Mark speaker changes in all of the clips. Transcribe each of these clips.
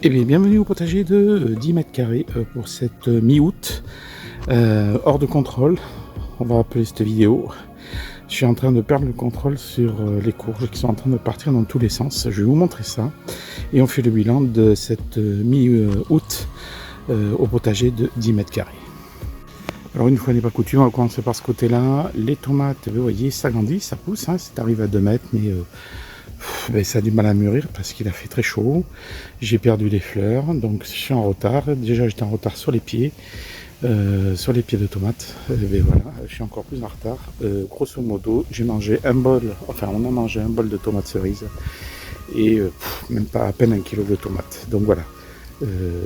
Speaker 1: Eh bien, bienvenue au potager de 10 mètres carrés pour cette mi-août, hors de contrôle, on va appeler cette vidéo. Je suis en train de perdre le contrôle sur les courges qui sont en train de partir dans tous les sens. Je vais vous montrer ça et on fait le bilan de cette mi-août au potager de 10 mètres carrés. Alors une fois n'est pas coutume, on va commencer par ce côté-là. Les tomates, vous voyez, ça grandit, ça pousse, hein, c'est arrivé à 2 mètres, mais ça a du mal à mûrir parce qu'il a fait très chaud. J'ai perdu des fleurs, donc je suis en retard. Déjà j'étais en retard sur les pieds de tomates. Mais voilà, je suis encore plus en retard. Grosso modo, j'ai mangé un bol, enfin on a mangé un bol de tomates cerises et même pas à peine 1 kilo de tomates. Donc voilà,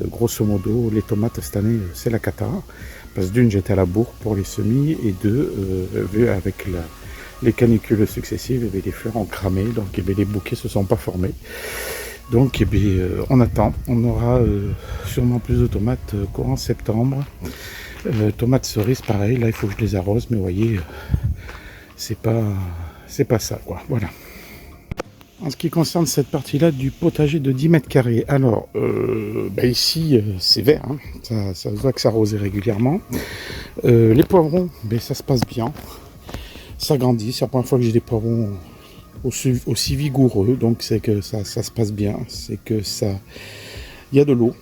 Speaker 1: grosso modo, les tomates cette année c'est la cata. Parce que d'une, j'étais à la bourre pour les semis et deux, vu avec les canicules successives, les fleurs ont cramé, donc les bouquets ne se sont pas formés. Donc on attend, on aura sûrement plus de tomates courant septembre. Tomates cerises, pareil, là il faut que je les arrose, mais vous voyez, c'est pas ça, quoi, voilà. En ce qui concerne cette partie-là du potager de 10 mètres carrés, alors ici c'est vert, hein. Ça se voit que ça arrosait régulièrement. Les poivrons, ça se passe bien, ça grandit, c'est la première fois que j'ai des poivrons aussi vigoureux, donc c'est que ça se passe bien, c'est que ça, il y a de l'eau.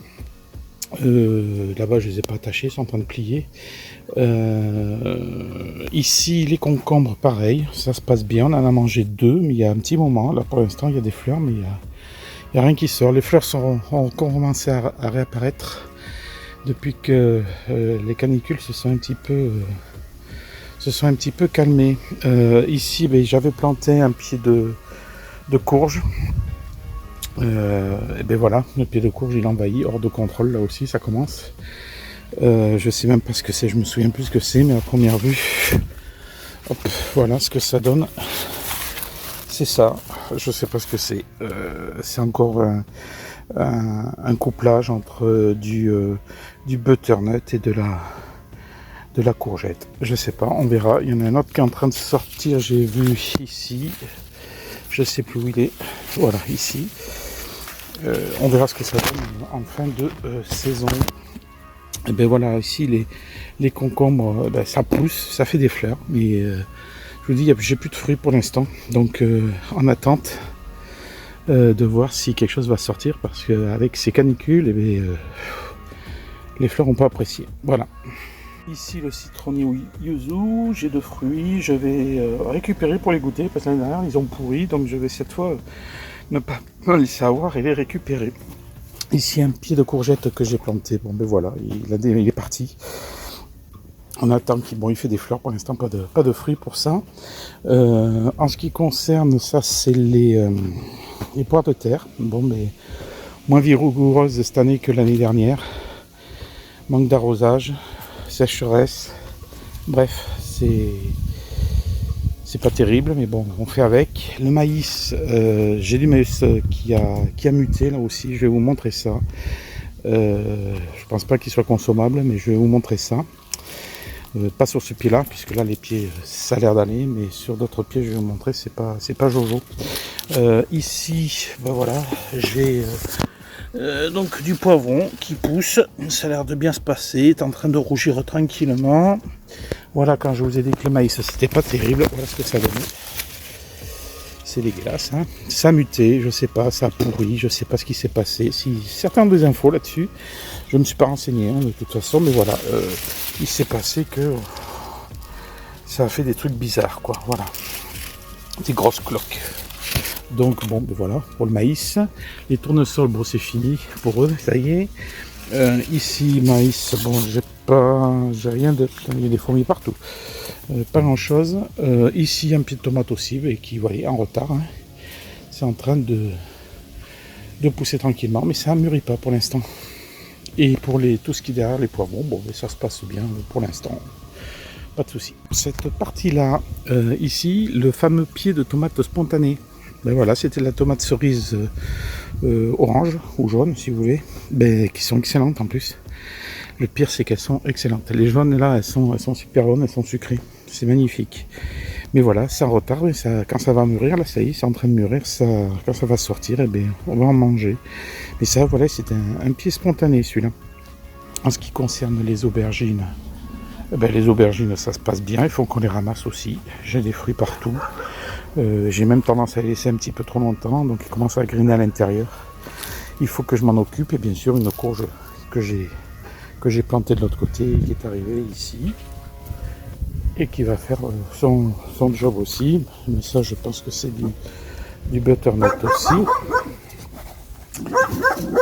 Speaker 1: Là-bas je les ai pas attachés, ils sont en train de plier. Ici les concombres pareil, ça se passe bien, on en a mangé 2, mais il y a un petit moment, là pour l'instant il y a des fleurs, mais il y a rien qui sort. Les fleurs ont commencé à réapparaître depuis que les canicules se sont un petit peu calmées. Ici j'avais planté un pied de courge. Et voilà, le pied de courge il envahit, hors de contrôle, là aussi ça commence. Je sais même pas ce que c'est, je me souviens plus ce que c'est, mais à première vue, hop, voilà ce que ça donne. C'est ça, je sais pas ce que c'est. C'est encore un couplage entre du butternut et de la courgette. Je sais pas, on verra. Il y en a un autre qui est en train de sortir, j'ai vu ici. Je sais plus où il est. Voilà, ici. On verra ce que ça donne en fin de saison. Et ben voilà, ici les concombres, ça pousse, ça fait des fleurs, mais je vous dis, j'ai plus de fruits pour l'instant, donc en attente de voir si quelque chose va sortir, parce qu'avec ces canicules, les fleurs n'ont pas apprécié. Voilà. Ici le citronnier yuzu, j'ai 2 fruits, je vais récupérer pour les goûter, parce que l'année dernière ils ont pourri, donc je vais cette fois ne pas les savoir et les récupérer. Ici un pied de courgette que j'ai planté, voilà, il est parti. On attend il fait des fleurs, pour l'instant pas de fruits pour ça. En ce qui concerne ça, c'est les poires de terre, moins vigoureuses cette année que l'année dernière. Manque d'arrosage, sécheresse, bref, c'est pas terrible, mais bon, on fait avec. Le maïs, j'ai du maïs qui a muté là aussi, je vais vous montrer ça. Je pense pas qu'il soit consommable, mais je vais vous montrer ça. Pas sur ce pied là, puisque là les pieds ça a l'air d'aller, mais sur d'autres pieds je vais vous montrer, c'est pas jojo. Ici, voilà, j'ai donc du poivron qui pousse, ça a l'air de bien se passer, est en train de rougir tranquillement. Voilà, quand je vous ai dit que le maïs c'était pas terrible, voilà ce que ça donne. C'est dégueulasse, hein. Ça a muté, je sais pas, ça a pourri, je sais pas ce qui s'est passé. Si certains ont des infos là-dessus, je ne me suis pas renseigné hein, de toute façon, mais voilà, il s'est passé que ça a fait des trucs bizarres, quoi, voilà. Des grosses cloques. Donc voilà, pour le maïs. Les tournesols, c'est fini pour eux, ça y est. Ici, maïs, j'ai rien de... Putain, il y a des fourmis partout. Pas grand chose. Ici, un pied de tomate aussi, qui, vous voyez, en retard. Hein. C'est en train de pousser tranquillement, mais ça ne mûrit pas pour l'instant. Et pour tout ce qui est derrière les poivrons, ça se passe bien pour l'instant. Pas de souci. Cette partie-là, ici, le fameux pied de tomate spontané. Voilà, c'était la tomate cerise orange ou jaune, si vous voulez, qui sont excellentes en plus. Le pire, c'est qu'elles sont excellentes. Les jaunes, là, elles sont super bonnes, elles sont sucrées. C'est magnifique. Mais voilà, c'est en retard, mais ça, quand ça va mûrir, là ça y est, c'est en train de mûrir, ça, quand ça va sortir, eh bien, on va en manger. Mais ça, voilà, c'est un pied spontané celui-là. En ce qui concerne les aubergines, eh bien, les aubergines, ça se passe bien, il faut qu'on les ramasse aussi. J'ai des fruits partout. J'ai même tendance à les laisser un petit peu trop longtemps, donc ils commencent à griner à l'intérieur. Il faut que je m'en occupe, et bien sûr, une courge que j'ai plantée de l'autre côté, qui est arrivée ici. Et qui va faire son job aussi. Mais ça, je pense que c'est du butternut aussi.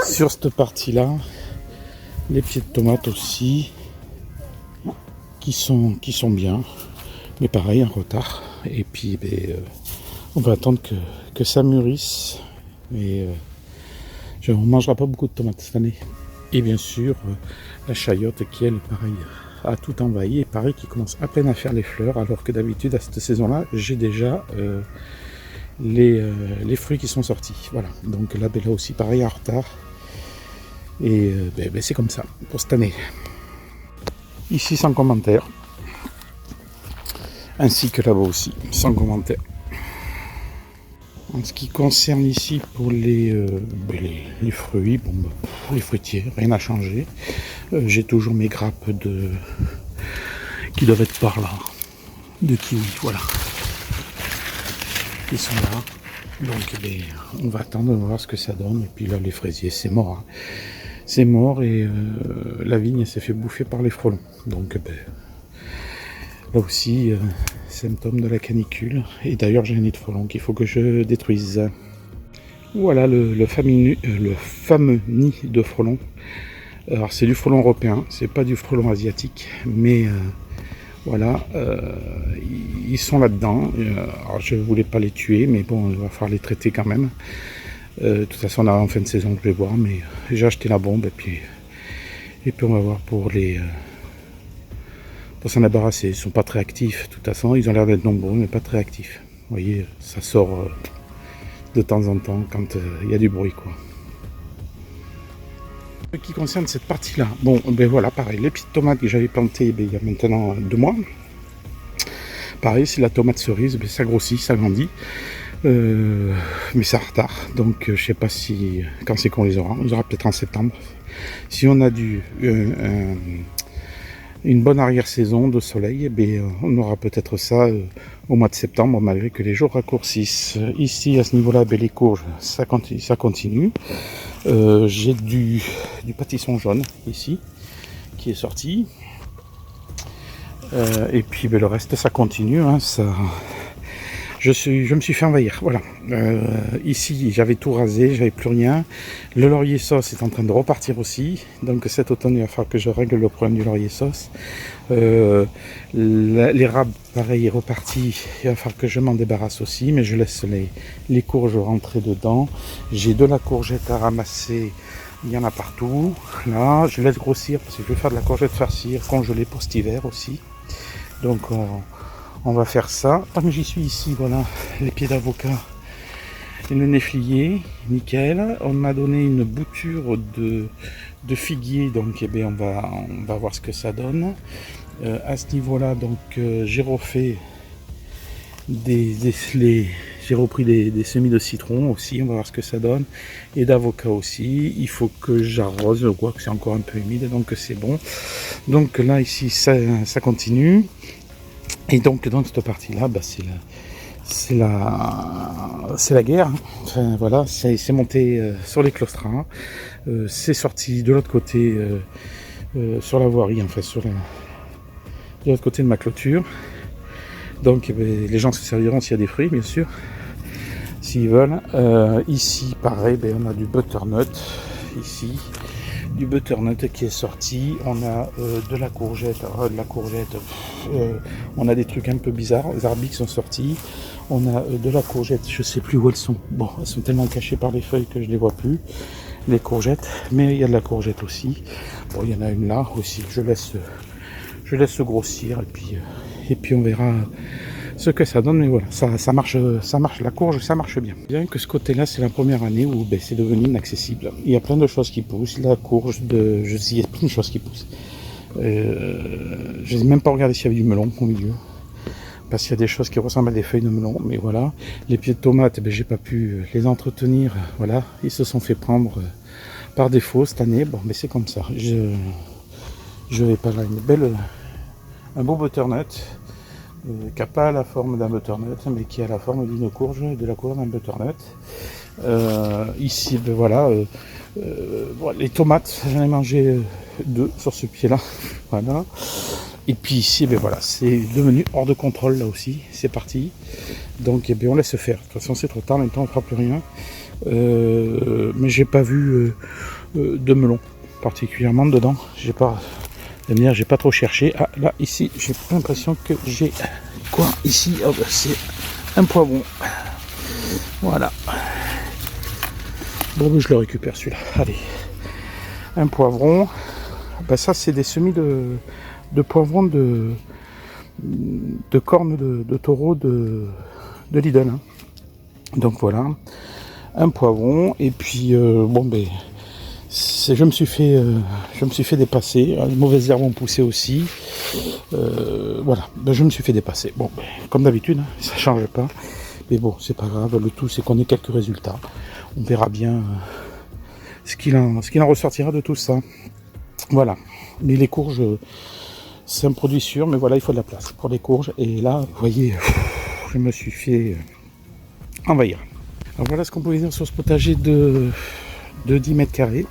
Speaker 1: Sur cette partie-là, les pieds de tomates aussi, qui sont bien. Mais pareil, en retard. Et puis, on va attendre que ça mûrisse. Mais on ne mangera pas beaucoup de tomates cette année. Et bien sûr, la chayotte qui, elle, pareil, a tout envahi et pareil qui commence à peine à faire les fleurs, alors que d'habitude à cette saison-là, j'ai déjà les fruits qui sont sortis. Voilà, donc là aussi pareil en retard. Et c'est comme ça pour cette année. Ici sans commentaire. Ainsi que là-bas aussi, sans commentaire. En ce qui concerne ici pour les fruits, les fruitiers, rien n'a changé. J'ai toujours mes grappes qui doivent être par là, de kiwi, voilà. Ils sont là, donc on va attendre de voir ce que ça donne. Et puis là, les fraisiers, c'est mort. Hein. C'est mort et la vigne s'est fait bouffer par les frelons. Donc là aussi, symptôme de la canicule. Et d'ailleurs, j'ai un nid de frelons qu'il faut que je détruise. Voilà le fameux nid de frelons. Alors c'est du frelon européen, c'est pas du frelon asiatique, mais voilà, ils sont là-dedans. Alors je voulais pas les tuer, mais bon, il va falloir les traiter quand même. De toute façon, on a en fin de saison, je vais voir, mais j'ai acheté la bombe et puis on va voir pour s'en débarrasser. Ils sont pas très actifs, de toute façon, ils ont l'air d'être nombreux, mais pas très actifs. Vous voyez, ça sort de temps en temps quand il y a du bruit, quoi. Ce qui concerne cette partie-là, bon, voilà, pareil, les petites tomates que j'avais plantées il y a maintenant 2 mois. Pareil, c'est la tomate cerise, ça grossit, ça grandit. Mais ça retard, donc je sais pas si quand c'est qu'on les aura. On les aura peut-être en septembre. Si on a une bonne arrière-saison de soleil, on aura peut-être ça au mois de septembre, malgré que les jours raccourcissent. Ici, à ce niveau-là, les courges, ça continue. J'ai du pâtisson jaune ici qui est sorti. Et puis le reste, ça continue. Hein, je me suis fait envahir, voilà. Ici, j'avais tout rasé, j'avais plus rien. Le laurier sauce est en train de repartir aussi. Donc cet automne, il va falloir que je règle le problème du laurier sauce. L'érable, pareil, est reparti. Il va falloir que je m'en débarrasse aussi, mais je laisse les courges rentrer dedans. J'ai de la courgette à ramasser. Il y en a partout. Là, je laisse grossir parce que je vais faire de la courgette farcie congelée pour cet hiver aussi. Donc on va faire ça. Tant que j'y suis ici, voilà, les pieds d'avocat et le néflier, nickel. On m'a donné une bouture de figuier, donc on va voir ce que ça donne. À ce niveau-là, donc j'ai refait j'ai repris des semis de citron aussi, on va voir ce que ça donne, et d'avocat aussi. Il faut que j'arrose, je vois que c'est encore un peu humide, donc c'est bon. Donc là, ici, ça continue. Et donc dans cette partie-là, c'est la guerre. Enfin voilà, c'est monté sur les claustras, c'est sorti de l'autre côté sur la voirie, enfin de l'autre côté de ma clôture. Donc les gens se serviront s'il y a des fruits, bien sûr, s'ils veulent. Ici, pareil, on a du butternut ici. Du butternut qui est sorti, on a de la courgette, on a des trucs un peu bizarres, les arbiques sont sortis, on a de la courgette, je sais plus où elles sont, bon, elles sont tellement cachées par les feuilles que je les vois plus, les courgettes, mais il y a de la courgette aussi, bon, il y en a une là aussi, je laisse grossir, et puis on verra ce que ça donne, mais voilà, ça marche, la courge, ça marche bien. Bien que ce côté-là, c'est la première année où c'est devenu inaccessible. Il y a plein de choses qui poussent, la courge, il y a plein de choses qui poussent. Je n'ai même pas regardé s'il y avait du melon au milieu. parce qu'il y a des choses qui ressemblent à des feuilles de melon, mais voilà. Les pieds de tomates, ben, j'ai pas pu les entretenir, voilà. Ils se sont fait prendre par défaut cette année, bon, mais c'est comme ça. Je vais pas là, un beau butternut, qui n'a pas la forme d'un butternut, mais qui a la forme d'une courge, de la courge d'un butternut. Ici, ben voilà, voilà, les tomates, j'en ai mangé 2 sur ce pied-là, voilà. Et puis ici, ben voilà, c'est devenu hors de contrôle là aussi, c'est parti. Donc, eh bien, on laisse faire. De toute façon, c'est trop tard, maintenant on ne fera plus rien. Mais j'ai pas vu de melon particulièrement dedans. J'ai pas trop cherché. Ah, là, ici, j'ai l'impression que j'ai quoi ici? Oh, ben, c'est un poivron. Voilà. Bon, ben, je le récupère celui-là. Allez, un poivron. Ben, ça, c'est des semis de poivrons de cornes de taureau de Lidl. Hein. Donc voilà, un poivron. Et puis, bon, ben, je me suis fait dépasser. Les mauvaises herbes ont poussé aussi. Voilà, ben, je me suis fait dépasser. Bon, ben, comme d'habitude, hein, ça ne change pas. Mais bon, c'est pas grave. Le tout, c'est qu'on ait quelques résultats. On verra bien ce qu'il en ressortira de tout ça. Voilà. Mais les courges, c'est un produit sûr, mais voilà, il faut de la place pour les courges. Et là, vous voyez, je me suis fait envahir. Alors voilà ce qu'on pouvait dire sur ce potager de 10 mètres carrés.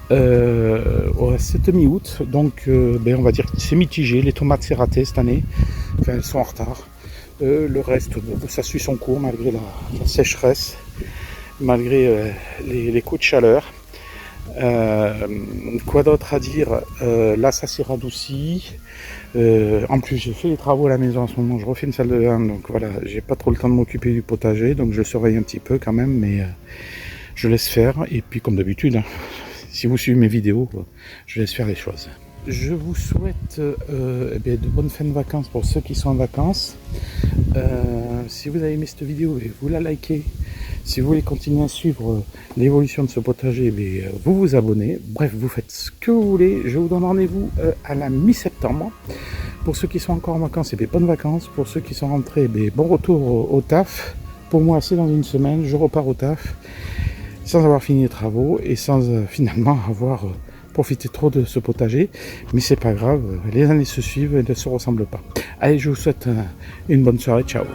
Speaker 1: C'est mi-août, donc ben, on va dire que c'est mitigé. Les tomates, c'est raté cette année. Enfin, elles sont en retard. Le reste, ça suit son cours malgré la sécheresse, malgré les coups de chaleur. Quoi d'autre à dire? Là, ça s'est radouci. En plus, j'ai fait les travaux à la maison en ce moment. Je refais une salle de bain, donc voilà, j'ai pas trop le temps de m'occuper du potager, donc je le surveille un petit peu quand même, mais je laisse faire. Et puis, comme d'habitude, hein, si vous suivez mes vidéos, je laisse faire les choses. Je vous souhaite eh bien, de bonnes fins de vacances pour ceux qui sont en vacances. Si vous avez aimé cette vidéo, vous la likez. Si vous voulez continuer à suivre l'évolution de ce potager, vous vous abonnez. Bref, vous faites ce que vous voulez. Je vous donne rendez-vous à la mi-septembre. Pour ceux qui sont encore en vacances, bonnes vacances. Pour ceux qui sont rentrés, bon retour au taf. Pour moi, c'est dans une semaine. Je repars au taf sans avoir fini les travaux et sans finalement avoir profité trop de ce potager. Mais c'est pas grave, les années se suivent et ne se ressemblent pas. Allez, je vous souhaite une bonne soirée. Ciao.